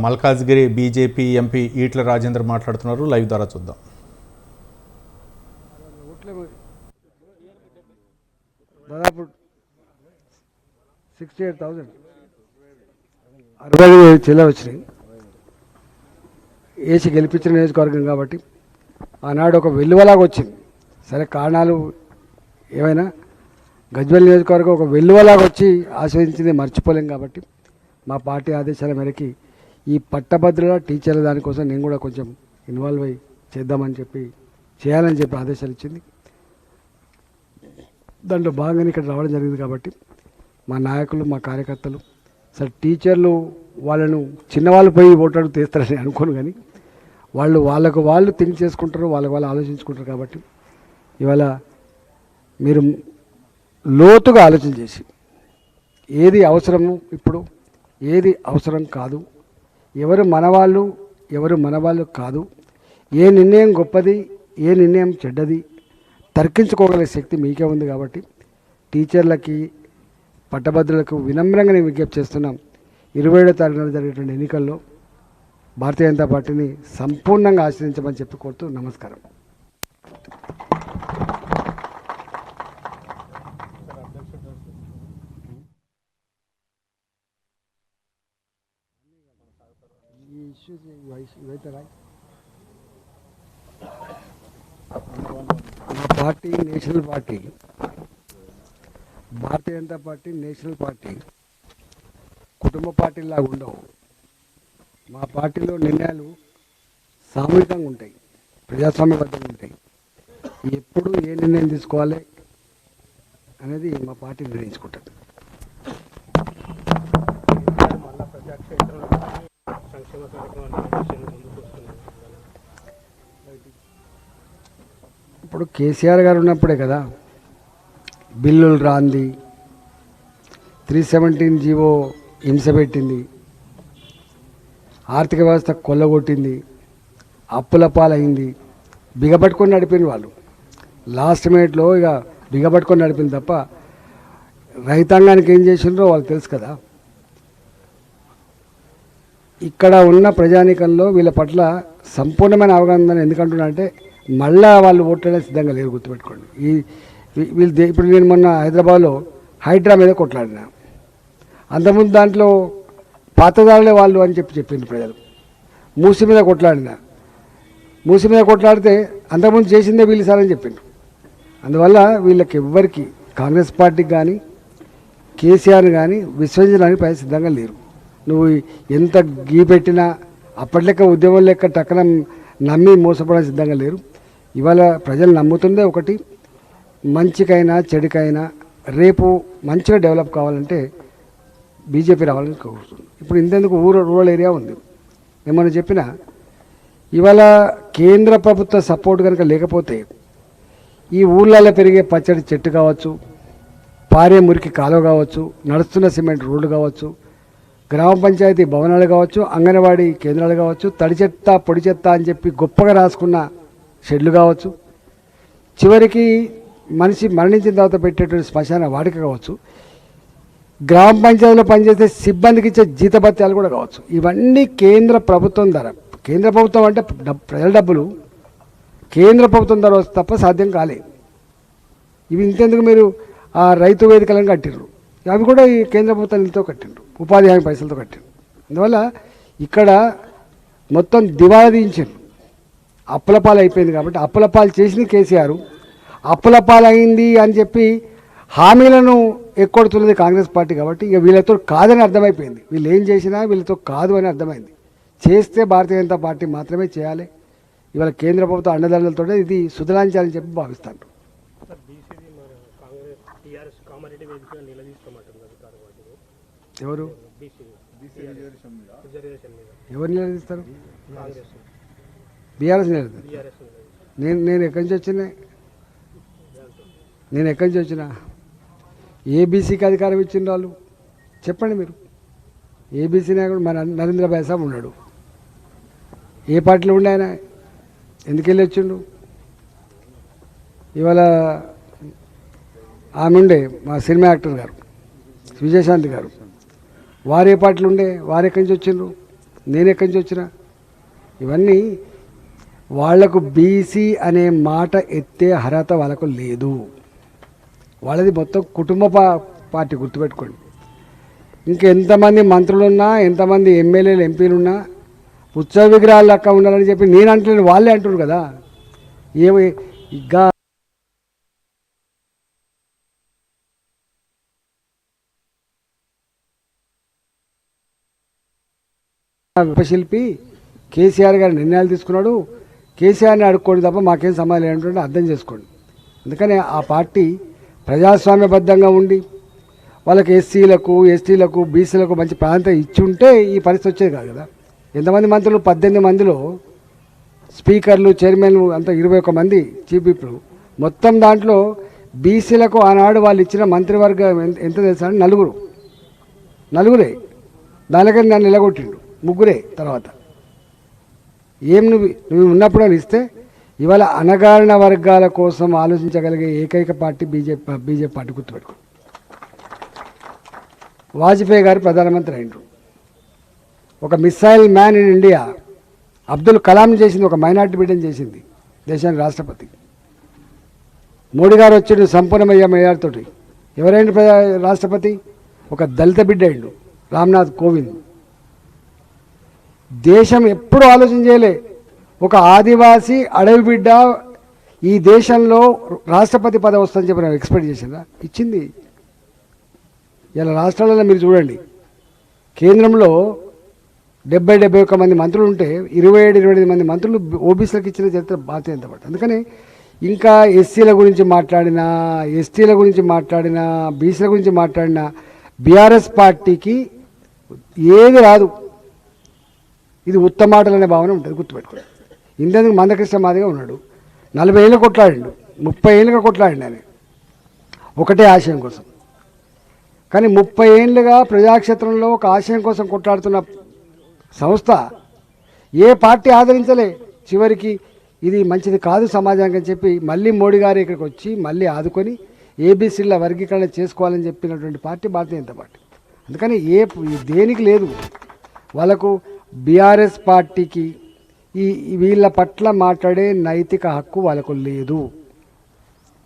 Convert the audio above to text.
Malkajgiri BJP MP ఈట్ల Rajender మాట్లాడుతున్నారు. Live ద్వారా చూద్దాం. దాదాపు 68,000 65 చిల్లర వచ్చినాయి. ఏసీ గెలిపించిన నియోజకవర్గం కాబట్టి ఆనాడు ఒక వెల్లువలాగా వచ్చింది. సరే కారణాలు ఏమైనా గజ్వేల్ నియోజకవర్గం ఒక వెల్లువలాగా వచ్చి ఆస్వాదించింది మర్చిపోలేం. కాబట్టి మా పార్టీ ఆదేశాల మేరకి ఈ పట్టభద్రుల టీచర్ల దానికోసం నేను కూడా కొంచెం ఇన్వాల్వ్ అయ్యి చేయాలని చెప్పి ఆదేశాలు ఇచ్చింది. దాంట్లో భాగంగానే ఇక్కడ రావడం జరిగింది. కాబట్టి మా నాయకులు మా కార్యకర్తలు సరే టీచర్లు వాళ్ళను చిన్నవాళ్ళు పోయి ఓటాడు తీస్తారని అనుకోను, కానీ వాళ్ళకు వాళ్ళు థింక్ చేసుకుంటారు, వాళ్ళకు వాళ్ళు ఆలోచించుకుంటారు. కాబట్టి ఇవాళ మీరు లోతుగా ఆలోచన చేసి ఏది అవసరము ఇప్పుడు ఏది అవసరం కాదు, ఎవరు మనవాళ్ళు ఎవరు మనవాళ్ళు కాదు, ఏ నిర్ణయం గొప్పది ఏ నిర్ణయం చెడ్డది తర్కించుకోగలిగే శక్తి మీకే ఉంది. కాబట్టి టీచర్లకి పట్టభద్రులకు వినమ్రంగా నేను విజ్ఞప్తి చేస్తున్నాం. 27వ తారీఖున జరిగేటువంటి ఎన్నికల్లో భారతీయ జనతా పార్టీని సంపూర్ణంగా ఆశ్రయించమని చెప్పి కోరుతూ నమస్కారం. మా party national party, Bharatiya Janata party national party కుటుంబ పార్టీలాగా ఉండవు. మా పార్టీలో నిర్ణయాలు సామూహికంగా ఉంటాయి, ప్రజాస్వామ్యబద్ధంగా ఉంటాయి. ఎప్పుడు ఏ నిర్ణయం తీసుకోవాలి అనేది మా పార్టీ నిర్ణయించుకుంటుంది. ఇప్పుడు కేసీఆర్ గారు ఉన్నప్పుడే కదా బిల్లులు రాంది, 317 జీవో హింస పెట్టింది, ఆర్థిక వ్యవస్థ కొల్లగొట్టింది, అప్పుల పాలైంది, బిగపట్టుకొని నడిపింది వాళ్ళు. లాస్ట్ మినిట్లో ఇక బిగపట్టుకొని నడిపింది తప్ప రైతాంగానికి ఏం చేసిండ్రో వాళ్ళకి తెలుసు కదా. ఇక్కడ ఉన్న ప్రజానీకంలో వీళ్ళ పట్ల సంపూర్ణమైన అవగాహన ఉందని ఎందుకంటున్నా అంటే మళ్ళా వాళ్ళు ఓట్లనే సిద్ధంగా లేరు, గుర్తుపెట్టుకోండి. వీళ్ళు ఇప్పుడు నేను మొన్న హైదరాబాద్లో హైడ్రా మీద కొట్లాడినా, అంతకుముందు దాంట్లో పాతదారులే వాళ్ళు అని చెప్పింది ప్రజలు. మూసి మీద కొట్లాడితే అంతకుముందు చేసిందే వీళ్ళు సార్ అని చెప్పిండ్రు. అందువల్ల వీళ్ళకి ఎవ్వరికి కాంగ్రెస్ పార్టీకి కానీ కేసీఆర్ కానీ విశ్వసించడానికి ప్రజలు సిద్ధంగా లేరు. నువ్వు ఎంత గీ పెట్టినా అప్పటి ఉద్యమం లెక్క టక్కన నమ్మి మోసపోవడానికి సిద్ధంగా లేరు. ఇవాళ ప్రజలు నమ్ముతుందే ఒకటి, మంచికైనా చెడుకైనా రేపు మంచిగా డెవలప్ కావాలంటే బీజేపీ రావాలని కోరుతుంది. ఇప్పుడు ఇంతెందుకు రూరల్ ఏరియా ఉంది. ఏమన్నా చెప్పినా ఇవాళ కేంద్ర ప్రభుత్వ సపోర్ట్ కనుక లేకపోతే ఈ ఊళ్ళల్లో పెరిగే పచ్చడి చెట్టు కావచ్చు, పారే మురికి కాలువ కావచ్చు, నడుస్తున్న సిమెంట్ రోడ్లు కావచ్చు, గ్రామ పంచాయతీ భవనాలు కావచ్చు, అంగన్వాడీ కేంద్రాలు కావచ్చు, తడి చెత్త పొడి చెత్త అని చెప్పి గొప్పగా రాసుకున్న షెడ్లు కావచ్చు, చివరికి మనిషి మరణించిన తర్వాత పెట్టేటువంటి శ్మశాన వాటిక కావచ్చు, గ్రామ పంచాయతీలో పనిచేసే సిబ్బందికి ఇచ్చే జీతభత్యాలు కూడా కావచ్చు. ఇవన్నీ కేంద్ర ప్రభుత్వం ద్వారా, కేంద్ర ప్రభుత్వం అంటే ప్రజల డబ్బులు కేంద్ర ప్రభుత్వం ద్వారా వస్తే తప్ప సాధ్యం కాలేదు. ఇవి ఇంతెందుకు మీరు ఆ రైతు వేదికలను కట్టిర్రు, అవి కూడా ఈ కేంద్ర ప్రభుత్వం నిధులతో కట్టిండ్రు, ఉపాధి హామీ పైసలతో కట్టిండ్రు. అందువల్ల ఇక్కడ మొత్తం దివాళా తీయించారు, అప్పులపాలు అయిపోయింది. కాబట్టి అప్పులపాలు చేసింది కేసీఆర్, అప్పులపాలు అయింది అని చెప్పి హామీలను ఎక్కొడుతున్నది కాంగ్రెస్ పార్టీ. కాబట్టి ఇక వీళ్ళతో కాదని అర్థమైపోయింది, వీళ్ళు ఏం చేసినా వీళ్ళతో కాదు అని అర్థమైంది. చేస్తే భారతీయ జనతా పార్టీ మాత్రమే చేయాలి. ఇవాళ కేంద్ర ప్రభుత్వ అండదండలతో ఇది సుధలాంచాలని చెప్పి భావిస్తాను. ఎవరు నిలదీస్తారు? బీఆర్ఎస్ నిలదీస్తారు. నేను ఎక్కడి నుంచి వచ్చినా ఏబీసీకి అధికారం ఇచ్చిన వాళ్ళు చెప్పండి మీరు. ఏబీసీ నాయకుడు మన నరేంద్ర భాయ్ సాబ్ ఉన్నాడు, ఏ పార్టీలో ఉండే ఆయన, ఎందుకు వెళ్ళి వచ్చిండు? ఇవాళ ఆమె ఉండే మా సినిమా యాక్టర్ గారు విజయశాంతి గారు, వారు ఏ పార్టీలు ఉండే, వారు ఎక్కడి నుంచి వచ్చిండ్రు? నేను ఎక్కడి నుంచి వచ్చినా? ఇవన్నీ వాళ్లకు బీసీ అనే మాట ఎత్తే అర్హత వాళ్ళకు లేదు. వాళ్ళది మొత్తం కుటుంబ పార్టీ, గుర్తుపెట్టుకోండి. ఇంకెంతమంది మంత్రులున్నా, ఎంతమంది ఎమ్మెల్యేలు ఎంపీలున్నా ఉత్సవ విగ్రహాలు లెక్క ఉండాలని చెప్పి నేను అంటలేను, వాళ్ళే అంటున్నారు కదా. ఏమి ఇంకా ఉపశిల్పి కేసీఆర్ గారు నిర్ణయాలు తీసుకున్నాడు, కేసీఆర్ని అడుక్కోండి తప్ప మాకేం సమాధానం లేదంటే అర్థం చేసుకోండి. అందుకని ఆ పార్టీ ప్రజాస్వామ్యబద్ధంగా ఉండి వాళ్ళకి ఎస్సీలకు, ఎస్టీలకు, బీసీలకు మంచి ప్రాంతం ఇచ్చి ఉంటే ఈ పరిస్థితి వచ్చేది కాదు కదా. ఎంతమంది మంత్రులు? 18 మందిలో స్పీకర్లు, చైర్మన్లు అంతా 21 మంది చీఫ్ విప్లు. మొత్తం దాంట్లో బీసీలకు ఆనాడు వాళ్ళు ఇచ్చిన మంత్రివర్గం ఎంత తెలుసా? నలుగురే. దానికని నన్ను నిలగొట్టిండు, ముగ్గురే. తర్వాత ఏం నువ్వు ఉన్నప్పుడు అని ఇస్తే ఇవాళ అణగారిన వర్గాల కోసం ఆలోచించగలిగే ఏకైక పార్టీ బీజేపీ పార్టీ, గుర్తుపెట్టుకో. వాజ్పేయి గారు ప్రధానమంత్రి అయినరు. ఒక missile man in India Abdul Kalam చేసింది, ఒక మైనార్టీ బిడ్డని చేసింది దేశానికి రాష్ట్రపతి. మోడీ గారు వచ్చాడు సంపూర్ణమయ్య మేయార్తోటి. ఎవరైండు రాష్ట్రపతి? ఒక దళిత బిడ్డ అయిండు, రామ్నాథ్ కోవింద్. దేశం ఎప్పుడు ఆలోచన చేయలే, ఒక ఆదివాసీ అడవి బిడ్డ ఈ దేశంలో రాష్ట్రపతి పదవి వస్తుందని చెప్పి నేను ఎక్స్పెక్ట్ చేసిందా? ఇచ్చింది. ఇలా రాష్ట్రాలలో మీరు చూడండి, కేంద్రంలో 70-71 మంది మంత్రులు ఉంటే 27-28 మంది మంత్రులు ఓబీసీలకు ఇచ్చిన చరిత్ర బాధ్యత ఎంతపడి. అందుకని ఇంకా ఎస్సీల గురించి మాట్లాడినా, ఎస్టీల గురించి మాట్లాడినా, బీసీల గురించి మాట్లాడినా బీఆర్ఎస్ పార్టీకి ఏది రాదు. ఇది ఉత్తమాటలు అనే భావన ఉంటుంది, గుర్తుపెట్టుకోండి. ఇంతేందుకు మందకృష్ణ మాదిగా ఉన్నాడు, 40 ఏళ్ళు కొట్లాడిండు, 30 ఏళ్ళుగా కొట్లాడిండు ఆయన ఒకటే ఆశయం కోసం. కానీ 30 ఏళ్ళుగా ప్రజాక్షేత్రంలో ఒక ఆశయం కోసం కొట్లాడుతున్న సంస్థ ఏ పార్టీ ఆదరించలే. చివరికి ఇది మంచిది కాదు సమాజానికి అని చెప్పి మళ్ళీ మోడీ గారు ఇక్కడికి వచ్చి మళ్ళీ ఆదుకొని ఏబీసీల వర్గీకరణ చేసుకోవాలని చెప్పినటువంటి పార్టీ భారతీయ జనతా పార్టీ. అందుకని దేనికి లేదు వాళ్ళకు. బీఆర్ఎస్ పార్టీకి వీళ్ళ పట్ల మాట్లాడే నైతిక హక్కు వాళ్ళకు లేదు.